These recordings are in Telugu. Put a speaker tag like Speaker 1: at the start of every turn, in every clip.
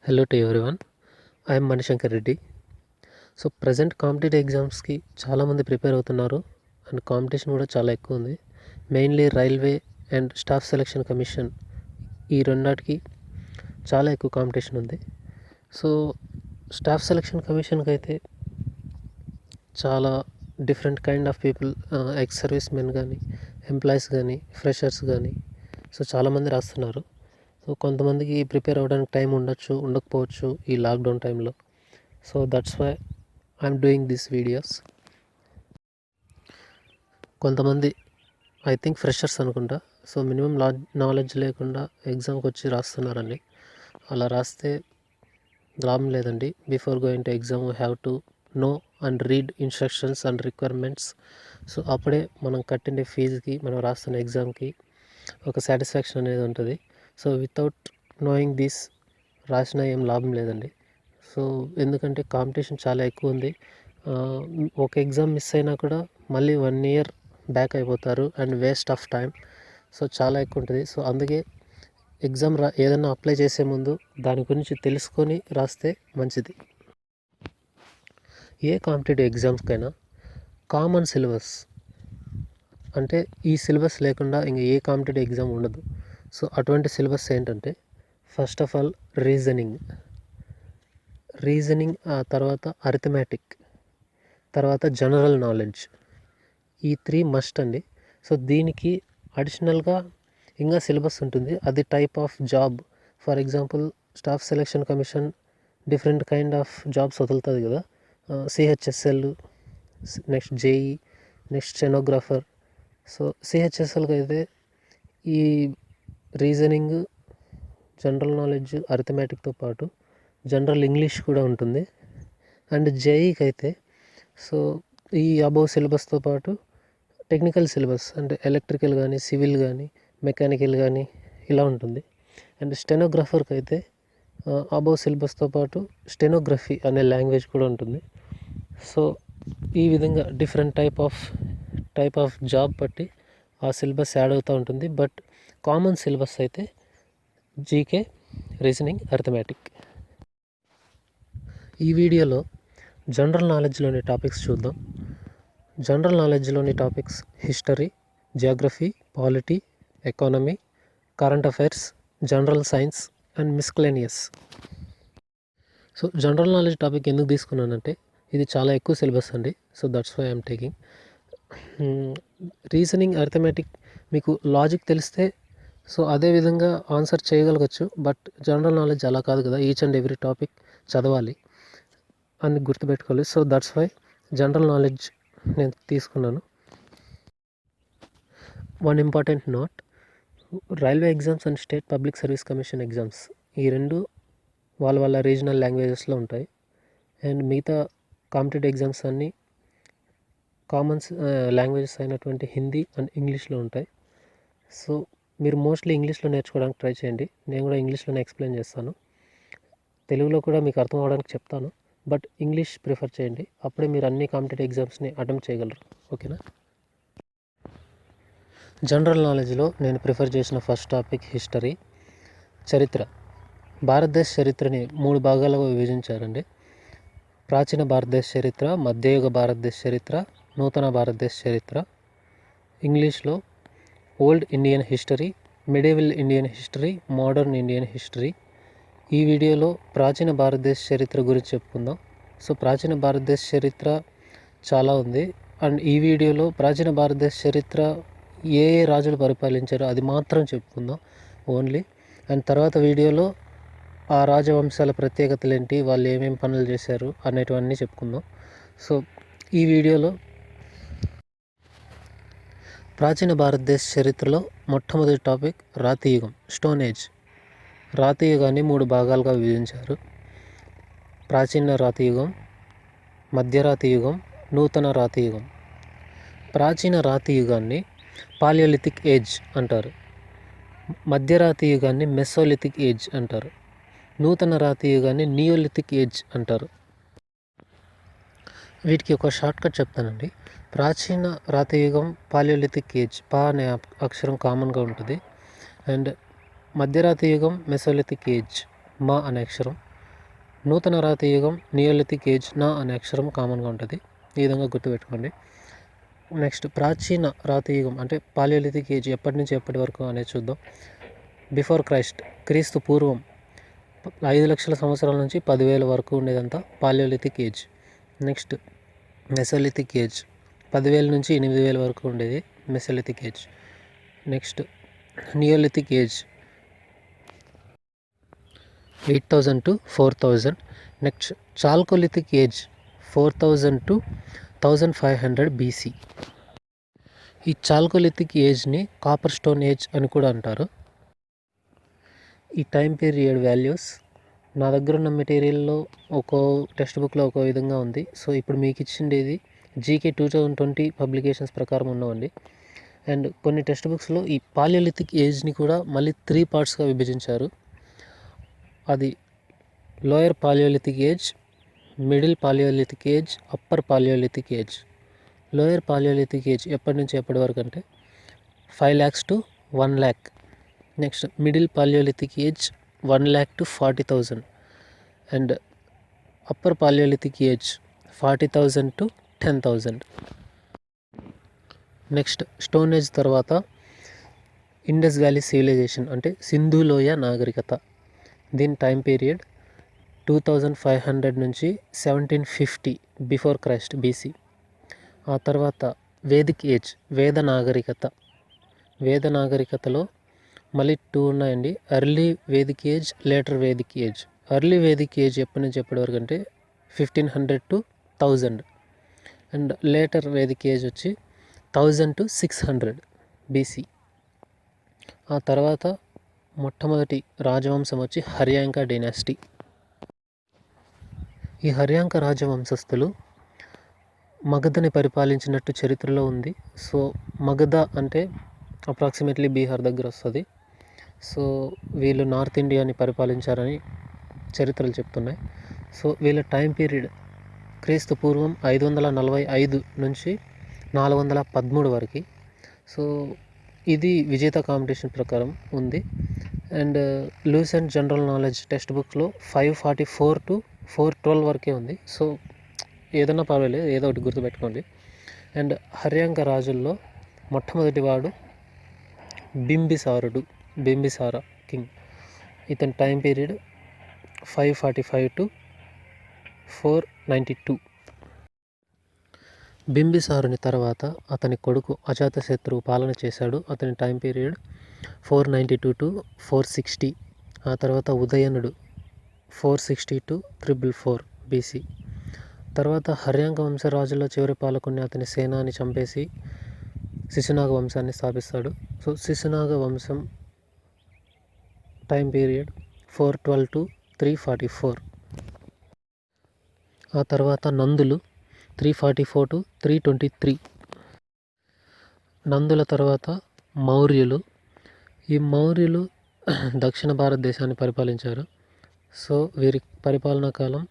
Speaker 1: Hello to everyone. I am Manishankar Reddy. So present competitive ఎగ్జామ్స్కి చాలామంది ప్రిపేర్ అవుతున్నారు అండ్ కాంపిటీషన్ కూడా చాలా ఎక్కువ ఉంది. Mainly railway and staff selection commission ఈ రెండాటికి చాలా ఎక్కువ కాంపిటీషన్ ఉంది. సో స్టాఫ్ సెలక్షన్ కమిషన్కి అయితే చాలా different kind of people, ex service men కానీ, ఎంప్లాయీస్ కానీ, ఫ్రెషర్స్ కానీ సో చాలామంది రాస్తున్నారు. సో కొంతమందికి ప్రిపేర్ అవ్వడానికి టైం ఉండొచ్చు, ఉండకపోవచ్చు ఈ లాక్డౌన్ టైంలో. So that's why I'm doing this videos. కొంతమంది ఐ థింక్ ఫ్రెషర్స్ అనుకుంటా, సో మినిమం నాలెడ్జ్ లేకుండా ఎగ్జామ్కి వచ్చి రాస్తున్నారండి. అలా రాస్తే లాభం లేదండి. Before going to exam we have to know and read instructions and requirements. So అప్పుడే మనం కట్టిన ఫీజుకి, మనం రాస్తున్న ఎగ్జామ్కి ఒక సాటిస్ఫాక్షన్ అనేది ఉంటుంది. సో వితౌట్ నోయింగ్ దిస్ రాసినా ఏం లాభం లేదండి. సో ఎందుకంటే కాంపిటీషన్ చాలా ఎక్కువ ఉంది. ఒక ఎగ్జామ్ మిస్ అయినా కూడా మళ్ళీ 1 year బ్యాక్ అయిపోతారు and waste of time. So చాలా ఎక్కువ ఉంటుంది. సో అందుకే ఎగ్జామ్ ఏదైనా అప్లై చేసే ముందు దాని గురించి తెలుసుకొని రాస్తే మంచిది. ఏ కాంపిటేటివ్ ఎగ్జామ్స్కైనా కామన్ సిలబస్, అంటే ఈ సిలబస్ లేకుండా ఇంకా ఏ కాంపిటేటివ్ ఎగ్జామ్ ఉండదు. సో అటువంటి సిలబస్ ఏంటంటే ఫస్ట్ ఆఫ్ ఆల్ రీజనింగ్, ఆ తర్వాత అరిథమెటిక్, తర్వాత జనరల్ నాలెడ్జ్. ఈ 3 మస్ట్ అండి. సో దీనికి అడిషనల్గా ఇంకా సిలబస్ ఉంటుంది. అది type of job. For example staff selection commission different kind of jobs వదులుతుంది కదా. CHSL, next JE, next stenographer. So సిహెచ్ఎస్ఎల్కి అయితే ఈ రీజనింగ్, జనరల్ నాలెడ్జ్, అరిథమెటిక్తో పాటు జనరల్ ఇంగ్లీష్ కూడా ఉంటుంది. అండ్ జేఈకి అయితే సో ఈ అబోవ్ సిలబస్తో పాటు టెక్నికల్ సిలబస్ అంటే ఎలక్ట్రికల్ కానీ, సివిల్ కానీ, మెకానికల్ కానీ ఇలా ఉంటుంది. అండ్ స్టెనోగ్రాఫర్కి అయితే అబోవ్ సిలబస్తో పాటు స్టెనోగ్రఫీ అనే లాంగ్వేజ్ కూడా ఉంటుంది. సో ఈ విధంగా డిఫరెంట్ టైప్ ఆఫ్ జాబ్ బట్టి ఆ సిలబస్ యాడ్ అవుతూ ఉంటుంది. బట్ కామన్ సిలబస్ అయితే జీకే, రీజనింగ్, అరిథమెటిక్. ఈ వీడియోలో జనరల్ నాలెడ్జ్లోని టాపిక్స్ చూద్దాం. జనరల్ నాలెడ్జ్లోని topics history, geography, polity, economy, current affairs, general science and miscellaneous. So general knowledge topic ఎందుకు తీసుకున్నానంటే ఇది చాలా ఎక్కువ సిలబస్ అండి. So that's why I'm taking. Reasoning, arithmetic మీకు లాజిక్ తెలిస్తే సో అదే విధంగా ఆన్సర్ చేయగలగచ్చు. బట్ జనరల్ నాలెడ్జ్ అలా కాదు కదా, ఈచ్ అండ్ ఎవ్రీ టాపిక్ చదవాలి అని గుర్తుపెట్టుకోవాలి. So that's why general knowledge నేను తీసుకున్నాను. One important note, railway exams and state public service commission exams ఈ రెండు వాళ్ళ రీజనల్ లాంగ్వేజెస్లో ఉంటాయి. అండ్ మిగతా కాంపిటేటివ్ ఎగ్జామ్స్ అన్నీ కామన్ లాంగ్వేజెస్ అయినటువంటి హిందీ అండ్ ఇంగ్లీష్లో ఉంటాయి. సో మీరు మోస్ట్లీ ఇంగ్లీష్లో నేర్చుకోవడానికి ట్రై చేయండి. నేను కూడా ఇంగ్లీష్లోనే ఎక్స్ప్లెయిన్ చేస్తాను. తెలుగులో కూడా మీకు అర్థం అవ్వడానికి చెప్తాను. బట్ ఇంగ్లీష్ ప్రిఫర్ చేయండి, అప్పుడే మీరు అన్ని కాంపిటేటివ్ ఎగ్జామ్స్ని అటెంప్ట్ చేయగలరు. ఓకేనా. జనరల్ నాలెడ్జ్లో నేను ప్రిఫర్ చేసిన ఫస్ట్ టాపిక్ హిస్టరీ, చరిత్ర. భారతదేశ చరిత్రని 3 భాగాలుగా విభజించారండి. ప్రాచీన భారతదేశ చరిత్ర, మధ్యయుగ భారతదేశ చరిత్ర, నూతన భారతదేశ చరిత్ర. ఇంగ్లీష్లో old Indian history, medieval Indian history, modern Indian history. ఈ వీడియోలో ప్రాచీన భారతదేశ చరిత్ర గురించి చెప్పుకుందాం. సో ప్రాచీన భారతదేశ చరిత్ర చాలా ఉంది. అండ్ ఈ వీడియోలో ప్రాచీన భారతదేశ చరిత్ర ఏ రాజులు పరిపాలించారో అది మాత్రం చెప్పుకుందాం ఓన్లీ. అండ్ తర్వాత వీడియోలో ఆ రాజవంశాల ప్రత్యేకతలు ఏంటి, వాళ్ళు ఏమేమి పనులు చేశారు అనేటివన్నీ చెప్పుకుందాం. సో ఈ వీడియోలో ప్రాచీన భారతదేశ చరిత్రలో మొట్టమొదటి టాపిక్ రాతి యుగం, స్టోన్ ఏజ్. రాతి యుగాన్ని 3 భాగాలుగా విభజించారు. ప్రాచీన రాతి యుగం, మధ్యరాతి యుగం, నూతన రాతి యుగం. ప్రాచీన రాతి యుగాన్ని పాలియోలిథిక్ ఏజ్ అంటారు. మధ్యరాతి యుగాన్ని మెసోలిథిక్ ఏజ్ అంటారు. నూతన రాతి యుగాన్ని నియోలిథిక్ ఏజ్ అంటారు. వీటికి ఒక షార్ట్కట్ చెప్తానండి. ప్రాచీన రాతి యుగం పాలియోలిథిక్ ఏజ్, పా అనే అక్షరం కామన్గా ఉంటుంది. అండ్ మధ్యరాతి యుగం మెసోలిథిక్ ఏజ్, మా అనే అక్షరం. నూతన రాతి యుగం, నియోలిథిక్ ఏజ్ నా అనే అక్షరం కామన్గా ఉంటుంది. ఈ విధంగా గుర్తుపెట్టుకోండి. నెక్స్ట్ ప్రాచీన రాతి యుగం అంటే పాలియోలిథిక్ ఏజ్ ఎప్పటి నుంచి ఎప్పటి వరకు అనేది చూద్దాం. బిఫోర్ క్రైస్ట్, క్రీస్తు పూర్వం 5 లక్షల సంవత్సరాల నుంచి 10,000 వరకు ఉండేదంతా palaeolithic age. Next mesolithic age 10,000 నుంచి 8,000 వరకు ఉండేది mesolithic age. Next neolithic age 8,000 to 4,000. Next chalcolithic age 4,000 to 1,500 BC. ఈ చాల్కోలిథిక్ ఏజ్ని కాపర్ స్టోన్ ఏజ్ అని కూడా అంటారు. ఈ టైం పీరియడ్ వాల్యూస్ నా దగ్గర ఉన్న మెటీరియల్లో ఒక్కో టెక్స్ట్ బుక్లో ఒక్కో విధంగా ఉంది. సో ఇప్పుడు మీకు ఇచ్చిండేది జీకే 2020 పబ్లికేషన్స్ ప్రకారం ఉన్నవండి. అండ్ కొన్ని టెక్స్ట్ బుక్స్లో ఈ పాలియోలిథిక్ ఏజ్ని కూడా మళ్ళీ 3 పార్ట్స్గా విభజించారు. అది lower paleolithic age, middle paleolithic age, upper paleolithic age. Lower paleolithic age ఎప్పటి నుంచి ఎప్పటి వరకు అంటే 5 lakhs to 1 lakh. Next middle paleolithic age 1 lakh to 40,000. And upper paleolithic age 40,000 to 10,000. Next stone age తర్వాత ఇండస్ వ్యాలీ సివిలైజేషన్ అంటే సింధు లోయ నాగరికత. దీని టైం పీరియడ్ 2,500 నుంచి 1750 బిఫోర్ క్రైస్ట్ బీసీ. ఆ తర్వాత వేదిక్ ఏజ్ వేద నాగరికత. వేద నాగరికతలో మళ్ళీ 2 ఉన్నాయండి. Early Vedic age, later Vedic age. Early Vedic age ఎప్పటి నుంచి ఎప్పటి వరకు అంటే 1500 to 1000. And later Vedic age వచ్చి 1000 to 600 BC. ఆ తర్వాత మొట్టమొదటి రాజవంశం వచ్చి హర్యాంక డైనాసిటీ. ఈ హర్యాంక రాజవంశస్థులు మగధని పరిపాలించినట్టు చరిత్రలో ఉంది. సో మగధ అంటే అప్రాక్సిమేట్లీ బీహార్ దగ్గర వస్తుంది. సో వీళ్ళు నార్త్ ఇండియాని పరిపాలించారని చరిత్రలు చెప్తున్నాయి. సో వీళ్ళ టైం పీరియడ్ క్రీస్తు పూర్వం 545 నుంచి 413 వరకు. సో ఇది విజేత కాంపిటీషన్ ప్రకారం ఉంది. And loose and general knowledge text బుక్లో 544 to 412 వరకే ఉంది. సో ఏదన్నా పర్వాలేదు, ఏదో ఒకటి గుర్తుపెట్టుకోండి. అండ్ హర్యాంక రాజుల్లో మొట్టమొదటి వాడు బింబిసార కింగ్. ఇతని టైం పీరియడ్ 545 to 492. బింబిసారుని తర్వాత అతని కొడుకు అజాతశత్రువు పాలన చేశాడు. అతని టైం పీరియడ్ 492 to 460. ఆ తర్వాత ఉదయనుడు 460 to 444 BC. తర్వాత హర్యాంక వంశరాజుల్లో చివరి పాలకుని అతని సేనాని చంపేసి శిశునాగ వంశాన్ని స్థాపిస్తాడు. సో శిశునాగ వంశం టైం పీరియడ్ 412 to 344. ఆ తర్వాత నందులు 344 to 323. నందుల తర్వాత మౌర్యులు. ఈ మౌర్యులు దక్షిణ భారతదేశాన్ని పరిపాలించారు. సో వీరి పరిపాలనా కాలం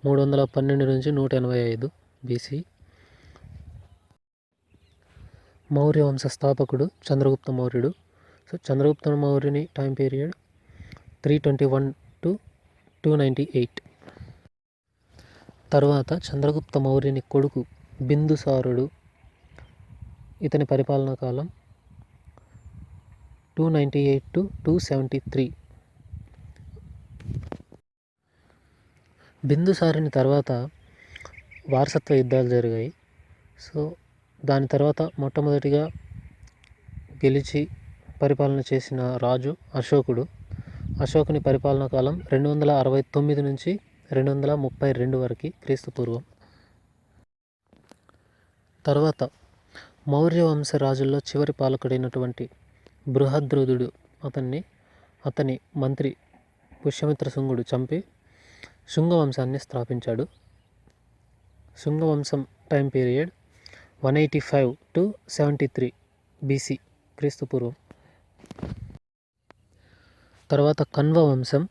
Speaker 1: 312 నుంచి 185 BC. మౌర్య వంశ స్థాపకుడు చంద్రగుప్త మౌర్యుడు. సో చంద్రగుప్త మౌర్యుని టైం పీరియడ్ 321 to 298. తర్వాత చంద్రగుప్త మౌర్యుని కొడుకు బిందుసారుడు. ఇతని పరిపాలనా కాలం 298 to 273. బిందుసారుని తర్వాత వారసత్వ యుద్ధాలు జరిగాయి. సో దాని తర్వాత మొట్టమొదటిగా గెలిచి పరిపాలన చేసిన రాజు అశోకుడు. అశోకుని పరిపాలనా కాలం 269 నుంచి 232 వరకు క్రీస్తు పూర్వం. తర్వాత మౌర్య వంశ రాజుల్లో చివరి పాలకుడైనటువంటి బృహద్రథుడు అతని మంత్రి పుష్యమిత్ర శుంగుడు చంపి శుంగవంశాన్ని స్థాపించాడు. శుంగవంశం టైం పీరియడ్ 185 to 73 BC క్రీస్తు పూర్వం. తర్వాత కన్వ వంశం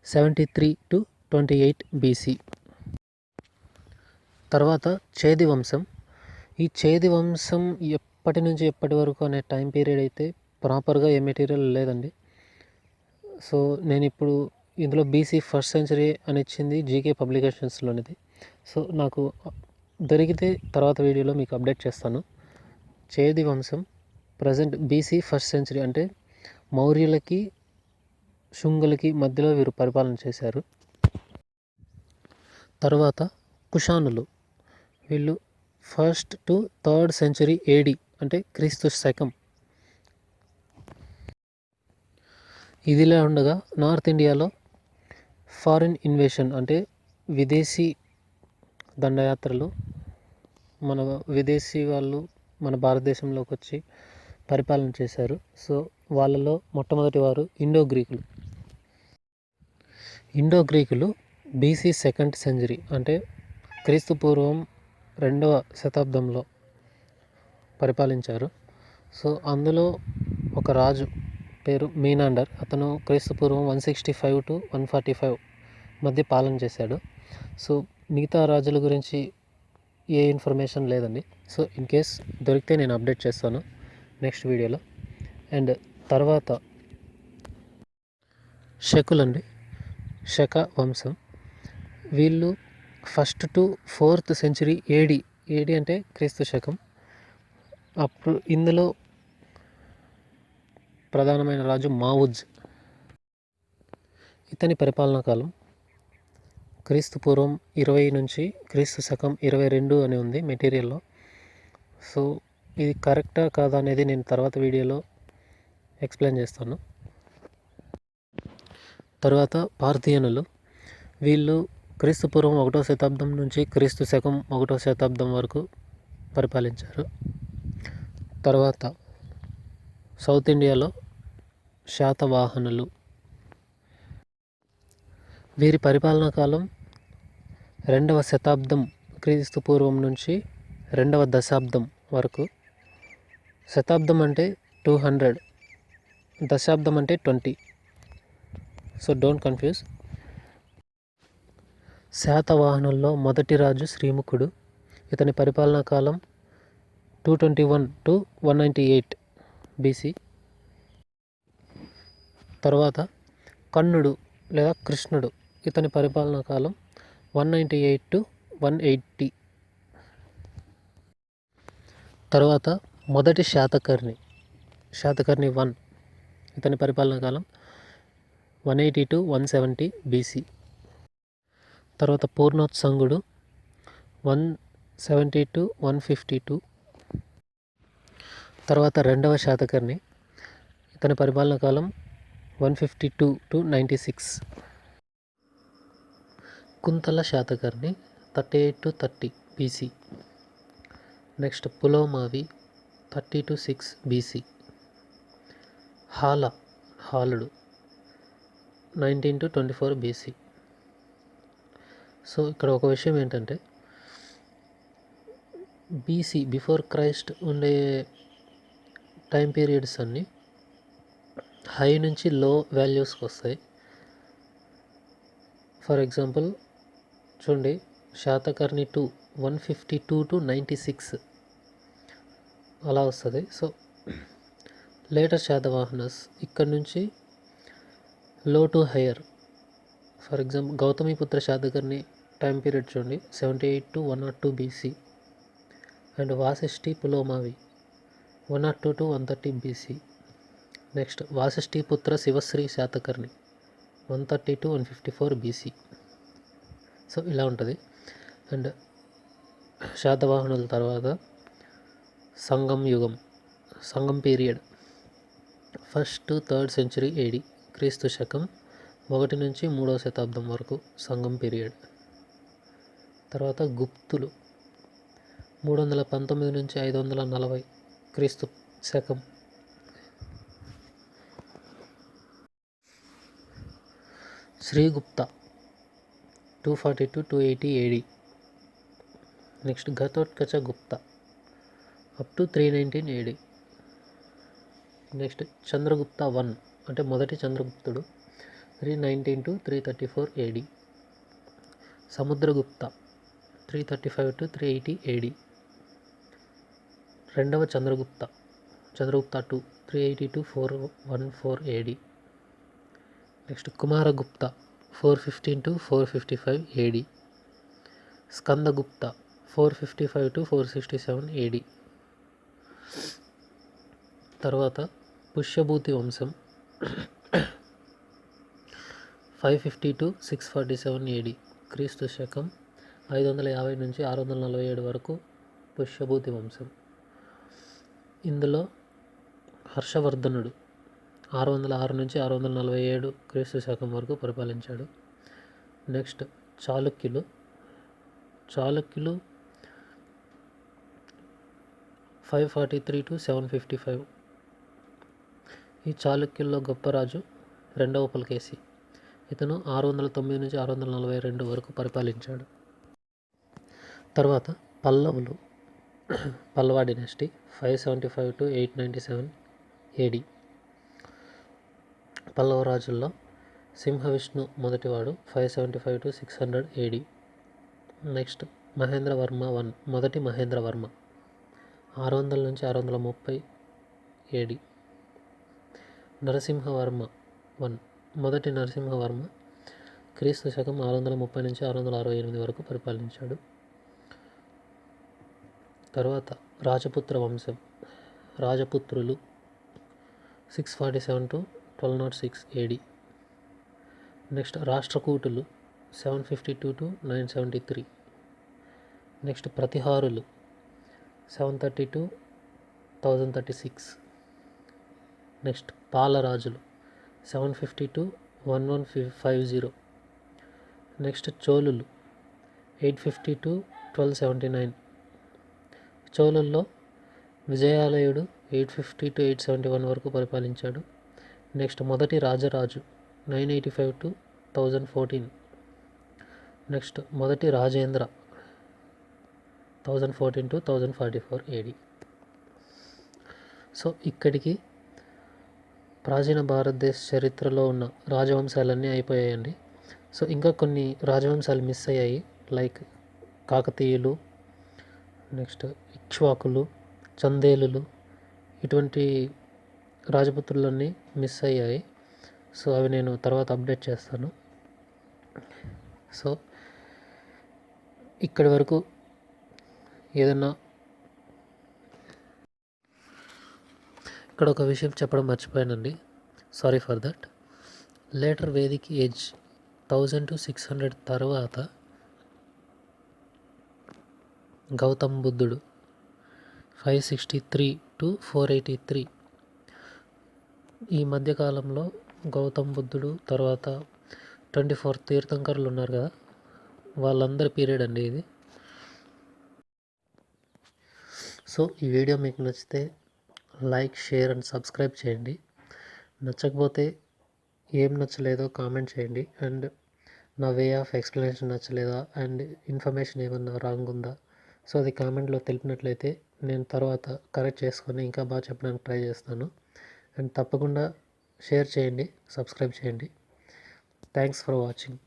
Speaker 1: 73 to 28 BC. తర్వాత చేది వంశం. ఈ చేది వంశం ఎప్పటి నుంచి ఎప్పటి వరకు అనే టైం పీరియడ్ అయితే ప్రాపర్గా ఏ మెటీరియల్ లేదండి. సో నేను ఇప్పుడు ఇందులో బీసీ ఫస్ట్ సెంచరీ అని ఇచ్చింది జీకే పబ్లికేషన్స్లోనిది. సో నాకు దొరికితే తర్వాత వీడియోలో మీకు అప్డేట్ చేస్తాను. చేది వంశం ప్రజెంట్ బీసీ ఫస్ట్ సెంచరీ అంటే మౌర్యులకి శుంగులకి మధ్యలో వీరు పరిపాలన చేశారు. తర్వాత కుషానులు, వీళ్ళు 1st to 3rd century AD అంటే క్రీస్తు శకం. ఇదిలా ఉండగా నార్త్ ఇండియాలో ఫారిన్ ఇన్వేషన్ అంటే విదేశీ దండయాత్రలు, మన విదేశీ వాళ్ళు మన భారతదేశంలోకి వచ్చి పరిపాలన చేశారు. సో వాళ్ళలో మొట్టమొదటి వారు ఇండో గ్రీకులు బీసీ 2nd సెంచరీ అంటే క్రీస్తు పూర్వం 2వ శతాబ్దంలో పరిపాలించారు. సో అందులో ఒక రాజు పేరు మీనాండర్, అతను క్రీస్తు పూర్వం 165 to 145 మధ్య పాలన చేశాడు. సో మిగతా రాజుల గురించి ఏ ఇన్ఫర్మేషన్ లేదండి. సో ఇన్ కేస్ దొరికితే నేను అప్డేట్ చేస్తాను నెక్స్ట్ వీడియోలో. అండ్ తర్వాత శకులండి, శక వంశం, వీళ్ళు 1st to 4th century AD అంటే క్రీస్తు శకం. అప్పుడు ఇందులో ప్రధానమైన రాజు మావుజ్. ఇతని పరిపాలనా కాలం క్రీస్తు పూర్వం 20 నుంచి క్రీస్తు శకం 22 అని ఉంది మెటీరియల్లో. సో ఇది కరెక్టా కాదా అనేది నేను తర్వాత వీడియోలో ఎక్స్ప్లెయిన్ చేస్తాను. తర్వాత పార్థియనులు, వీళ్ళు క్రీస్తు పూర్వం 1వ శతాబ్దం నుంచి క్రీస్తు శకం 1వ శతాబ్దం వరకు పరిపాలించారు. తర్వాత సౌత్ ఇండియాలో శాతవాహనులు, వీరి పరిపాలనా కాలం 2వ శతాబ్దం క్రీస్తు పూర్వం నుంచి 2వ దశాబ్దం వరకు. శతాబ్దం అంటే 200, దశాబ్దం అంటే 20. So don't confuse. శాతవాహనుల్లో మొదటి రాజు శ్రీముఖుడు, ఇతని పరిపాలనా కాలం 221 to 198 బీసీ. తర్వాత కన్నుడు లేదా కృష్ణుడు, ఇతని పరిపాలనా కాలం 198 to 180. తర్వాత మొదటి శాతకర్ణి 1, ఇతని పరిపాలనా కాలం 180 to 170 బీసీ. తర్వాత పూర్ణోత్సంగుడు 170 to 152. తర్వాత 2వ శాతకర్ణి, ఇతని పరిపాలనా కాలం 152 to 96. Kuntala Satakarni 38 to 30 BC. Next Pulomavi 30 to 6 BC. హాలుడు 19 to 24 బీసీ. సో ఇక్కడ ఒక విషయం ఏంటంటే బీసీ బిఫోర్ క్రైస్ట్ ఉండే టైం పీరియడ్స్ అన్నీ హై నుంచి లో వాల్యూస్కి వస్తాయి. ఫర్ ఎగ్జాంపుల్ చూడండి, శాతకర్ణి 2 152 to 96 అలా వస్తుంది. సో లేటర్ శాతవాహనస్ ఇక్కడ నుంచి low to higher. For example Gautamiputra Satakarni time period చూడండి 78 to 102 BC. And Vasishthi Pulomavi 102 to 130 BC. Next Vasishthiputra Sivasri Satakarni 130 to 154 BC. So ఇలా ఉంటుంది. అండ్ శాతవాహనుల తర్వాత Sangam period 1st to 3rd century AD క్రీస్తు శకం 1 నుంచి 3వ శతాబ్దం వరకు సంగం పీరియడ్. తర్వాత గుప్తులు 319 నుంచి 540 క్రీస్తు శకం. Srigupta 240 to 280 AD. Next Ghatotkacha Gupta up to 319 AD. Next Chandragupta 1 అంటే మొదటి చంద్రగుప్తుడు 319 to 334 AD. Samudragupta 335 to 380 AD. రెండవ Chandragupta 2 380 to 414 AD. Next Kumaragupta 415 to 455 AD. Skandagupta 455 to 467 AD. తర్వాత పుష్యభూతి వంశం 550 to 647 AD. క్రీస్తు శకం 550 నుంచి 647 వరకు పుష్యభూతి వంశం. ఇందులో హర్షవర్ధనుడు 606 నుంచి 647 క్రీస్తు శకం వరకు పరిపాలించాడు. నెక్స్ట్ చాళుక్యులు 543 to 755. ఈ చాళుక్యుల్లో గొప్ప రాజు రెండవ పులకేశి. ఇతను 609 నుంచి 642 వరకు పరిపాలించాడు. తర్వాత పల్లవులు Pallava dynasty 575 to 897 AD. Pallava రాజుల్లో సింహవిష్ణు మొదటివాడు 575 to 600 AD. నెక్స్ట్ మహేంద్రవర్మ మొదటి మహేంద్రవర్మ 600 నుంచి 630 AD. నరసింహవర్మ మొదటి నరసింహవర్మ క్రీస్తు శకం 630 నుంచి 668 వరకు పరిపాలించాడు. తర్వాత రాజపుత్ర వంశం రాజపుత్రులు 647 to 1206 AD. నెక్స్ట్ రాష్ట్రకూటులు 752 to 973. నెక్స్ట్ ప్రతిహారులు 730 to 1036. నెక్స్ట్ పాలరాజులు 750 to 1150. నెక్స్ట్ చోళులు 850 to 1279. చోళుల్లో విజయాలయుడు 850 to 871 వరకు పరిపాలించాడు. నెక్స్ట్ మొదటి రాజరాజు 985 to 1014. నెక్స్ట్ మొదటి రాజేంద్ర 1014 to 1044 AD. సో ఇక్కడికి ప్రాచీన భారతదేశ చరిత్రలో ఉన్న రాజవంశాలన్నీ అయిపోయాయండి. సో ఇంకా కొన్ని రాజవంశాలు మిస్ అయ్యాయి, లైక్ కాకతీయులు, నెక్స్ట్ ఇక్ష్వాకులు, చందేలులు, ఇటువంటి రాజపుత్రులన్నీ మిస్ అయ్యాయి. సో అవి నేను తర్వాత అప్డేట్ చేస్తాను. సో ఇక్కడి వరకు ఏదన్నా ఇక్కడ ఒక విషయం చెప్పడం మర్చిపోయానండి, sorry for that. Later Vedic age 1000 to 600 తర్వాత గౌతమ్ బుద్ధుడు 563 to 483. ఈ మధ్యకాలంలో గౌతమ్ బుద్ధుడు తర్వాత 24 తీర్థంకరులు ఉన్నారు కదా, వాళ్ళందరి పీరియడ్ అండి ఇది. సో ఈ వీడియో మీకు నచ్చితే లైక్, షేర్ అండ్ సబ్స్క్రైబ్ చేయండి. నచ్చకపోతే ఏం నచ్చలేదో కామెంట్ చేయండి. అండ్ నా వే ఆఫ్ ఎక్స్ప్లెనేషన్ నచ్చలేదా అండ్ ఇన్ఫర్మేషన్ ఏమన్నా రాంగ్ ఉందా, సో అది కామెంట్లో తెలిపినట్లయితే నేను తర్వాత కరెక్ట్ చేసుకొని ఇంకా బాగా చెప్పడానికి ట్రై చేస్తాను. అండ్ తప్పకుండా షేర్ చేయండి, సబ్స్క్రైబ్ చేయండి. Thanks for watching.